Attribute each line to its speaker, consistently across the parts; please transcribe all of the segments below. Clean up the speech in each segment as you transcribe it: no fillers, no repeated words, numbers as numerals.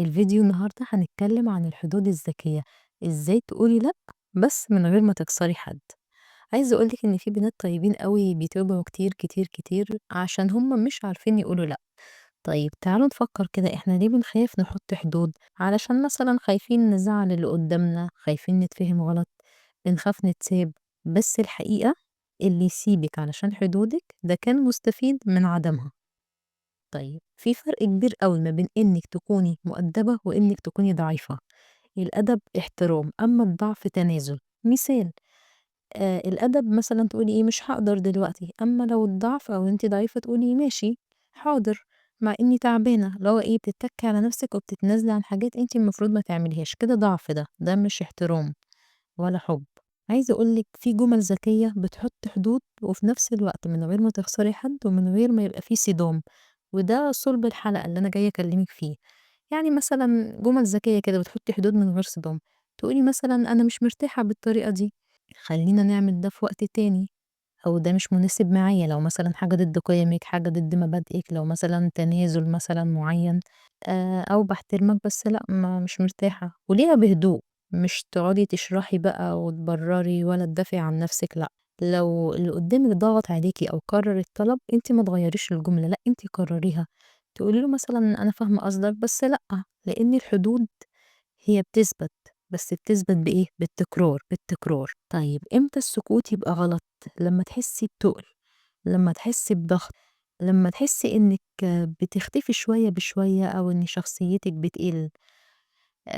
Speaker 1: الفيديو النهاردة هنتكلم عن الحدود الذكية، إزاي تقولي لأ بس من غير ما تكسري حد. عايزة أقولك إن في بنات طيبين قوي بيتوبوا كتير كتير كتير عشان هم مش عارفين يقولوا لأ. طيب تعالوا نفكر كده، إحنا ليه بنخاف نحط حدود؟ علشان مثلا خايفين نزعل اللي قدامنا، خايفين نتفهم غلط، بنخاف نتساب. بس الحقيقة اللي يسيبك علشان حدودك ده كان مستفيد من عدمها. طيب في فرق كبير أوي ما بين إنِّك تكوني مؤدبة وإنِّك تكوني ضعيفة. الأدب احترام، أمّا الضعف تنازل. مثال، الأدب مثلًا تقولي إيه مش هاقدر دلوقتي، أمّا لو الضعف أو أنتِ ضعيفة تقولي ماشي، حاضر، مع إني تعبانة، اللي هو إيه بتتّكي على نفسِك وبتتنازلي عن حاجات أنتِ المفروض ما تعمليهاش، كده ضعف ده مش احترام ولا حُب. عايزة أقول لِك في جُمل ذكية بتحُط حدود وفي نفس الوقت من غير ما تخسري حد ومن غير ما يبقى في صِدام، وده صُلب الحلقة اللي أنا جاية أكلّمِك فيه. يعني مثلًا جُمل ذكية كده بتحُطّي حدود من غير صِدام، تقولي مثلًا أنا مش مرتاحة بالطريقة دي، خلّينا نعمل ده في وقت تاني، أو ده مش مناسب معايا لو مثلًا حاجة ضد قِيَمِك، حاجة ضد مبادئِك، لو مثلًا تنازل مثلًا معيّن، أو باحترمك بس لأ ما مش مرتاحة، قوليها بهدوء. مش تقعدي تشرحي بقى وتبرّري ولا تدافعي عن نفسِك لأ. لو اللي قدّامِك ضغط عليكِ أو كرر الطلب، أنتِ ما تغيّريش الجملة، لأ أنتِ كرّريها. تقولي له مثلًا أنا فاهمة قصدك بس لأ، لإن الحدود هي بتثبت، بس بتثبت بإيه؟ بالتكرار، بالتكرار. طيب إمتى السكوت يبقى غلط؟ لمّا تحسّي بتُقل، لمّا تحسّي بضغط، لمّا تحسّي إنِّك بتختفي شوية بشوية أو إن شخصيتِك بتقِل.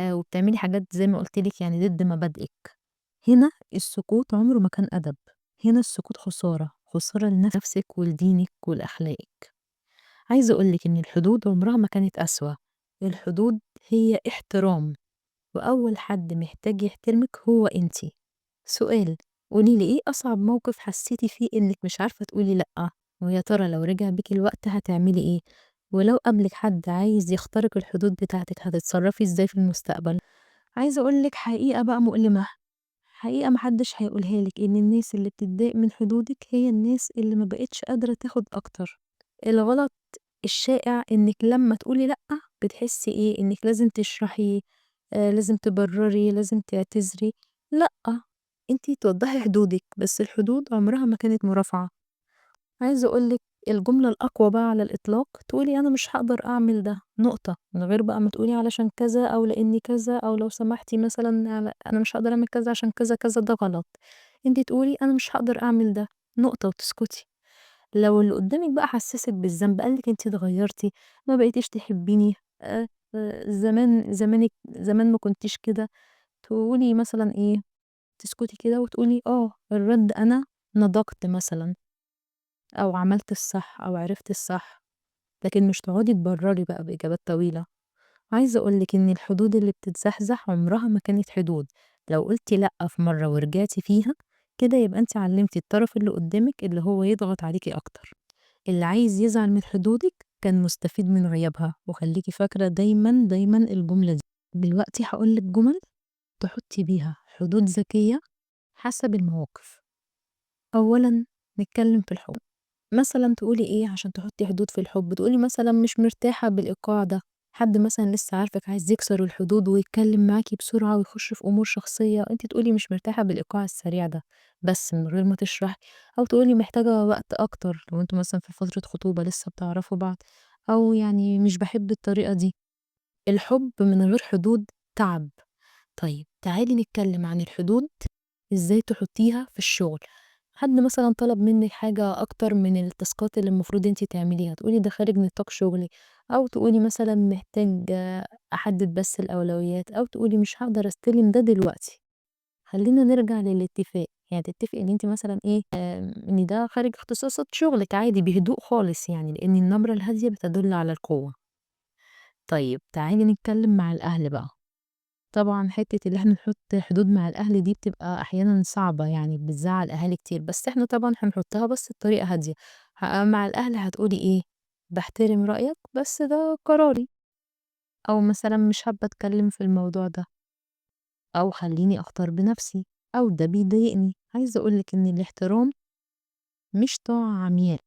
Speaker 1: وبتعملي حاجات زي ما قُلت لِك يعني ضد مبادئِك. هنا السكوت عمره ما كان أدب، هنا السكوت خسارة، خسارة لنفسِك ولدينِك ولأخلاقِك. عايزة أقول لِك إن الحدود عمرها ما كانت قسوة، الحدود هي احترام، وأول حد محتاج يحترمِك هو أنتِ. سؤال، قولي لي إيه أصعب موقف حسيتِ فيه إنِّك مش عارفة تقولي لأ؟ ويا ترى لو رجع بيكِ الوقت هتعملي إيه؟ ولو قابلِك حد عايز يخترق الحدود بتاعتِك هتتصرفي إزاي في المستقبل؟ عايزة أقول لِك حقيقة بقى مؤلمة، حقيقة ما حدش هيقولها لِك، إن الناس اللي بتتضايق من حدودِك هي الناس اللي ما بقِتش قادرة تاخد أكتر. الغلط الشائع إنِّك لمّا تقولي لأ، بتحسّي إيه، إنِّك لازم تشرحي، لازم تبرّري، لازم تعتذري. لأ، أنتِ توضّحي حدودِك، بس الحدود عمرها ما كانت مرافعة. عايزة أقول لِك الجملة الأقوى بقى على الإطلاق تقولي أنا مش هاقدر أعمل ده، نقطة، من غير بقى ما تقولي علشان كذا أو لإني كذا أو لو سمحتِ مثلًا أنا مش هاقدر أعمل كذا عشان كذا، كذا، ده غلط. أنتِ تقولي أنا مش هاقدر أعمل ده، نقطة وتسكتي. لو اللي قدّامِك بقى حسّسِك بالذنب، قال لِك أنتِ اتغيّرتِ، ما بقيتيش تحبّيني، زمان ما كنتيش كده، تقولي مثلًا إيه، تسكتي كده وتقولي الرَد أنا نضجت مثلًا أو عملت الصح أو عرفت الصح، لكن مش تقعدي تبرّري بقى بإجابات طويلة. عايزة أقول لِك إن الحدود اللي بتتزحزح عمرها ما كانت حدود، لو قُلتِ لأ في مرّة ورجعتِ فيها، كده يبقى أنتِ علّمتِ الطرف اللي قدّامِك اللي هو يضغط عليكِ أكتر. اللي عايز يزعل من حدودِك كان مستفيد من غيابها، وخلّيكِ فاكرة دايمًا، دايمًا الجملة دي. دلوقتي هاقول لِك جُمل تحطّي بيها حدود ذكية حسب المواقف. أولًا نتكلم في الحب. مثلًا تقولي إيه عشان تحطّي حدود في الحب، تقولي مثلًا مش مرتاحة بالإيقاع ده، حد مثلًا لسه عارفِك عايز يكسر الحدود ويتكلم معاكِ بسرعة ويخش في أمور شخصية، أنتِ تقولي مش مرتاحة بالإيقاع السريع ده، بس من غير ما تشرحي، أو تقولي محتاجة وقت أكتر لو أنتم مثلًا في فترة خطوبة لسه بتعرفوا بعض، أو يعني مش باحب الطريقة دي. الحب من غير حدود تعب. طيب تعالي نتكلم عن الحدود إزاي تحطيها في الشغل. حد مثلًا طلب منِّك حاجة أكتر من التاسكات اللي المفروض أنتِ تعمليها، تقولي ده خارج نطاق شغلي، أو تقولي مثلًا محتاج أحدد بس الأولويات، أو تقولي مش هاقدر أستلم ده دلوقتي. خلّينا نرجع للاتفاق، يعني تتفقي إن أنتِ مثلًا إيه، إن ده خارج اختصاصات شغلِك عادي بهدوء خالص يعني، لإن النبرة الهادية بتدل على القوة. طيب تعالي نتكلم مع الأهل بقى. طبعًا حتّة اللي إحنا نحُط حدود مع الأهل دي بتبقى أحيانًا صعبة، يعني بتزعّل أهالي كتير، بس إحنا طبعًا هنحُطّها بس بطريقة هادية. مع الأهل هتقولي إيه، باحترم رأيك بس ده قراري، أو مثلًا مش حابة أتكلّم في الموضوع ده، أو خلّيني أختار بنَفْسي، أو ده بيضايقني. عايزة أقول لِك إن الاحترام مش طاعة عمياء،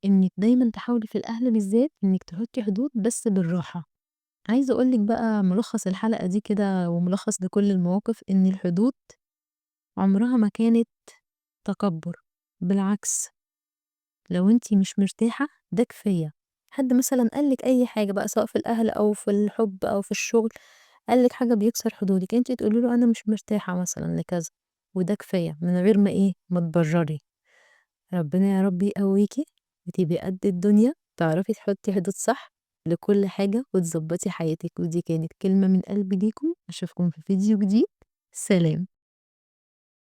Speaker 1: إنِّك دايمًا تحاولي في الأهل بالذات إنِّك تحُطّي حدود بس بالراحة. عايزة أقول لِك بقى ملخص الحلقة دي كده وملخص لكل المواقف، إن الحدود عمرها ما كانت تكبُّر، بالعكس لو أنتِ مش مرتاحة ده كفاية. حد مثلًا قال لِك أي حاجة بقى سواء في الأهل أو في الحُب أو في الشغل، قال لِك حاجة بيكسر حدودِك، أنتِ تقولي له أنا مش مرتاحة مثلًا لكذا، وده كفاية من غير ما إيه، ما تبرّري. ربنا يا رب يقويكِ وتبقي قد الدنيا، تعرفي تحطّي حدود صح لكل حاجة وتضبّطي حياتِك، ودي كانت كلمة من قلبي ليكم، أشوفكم في فيديو جديد، سلام.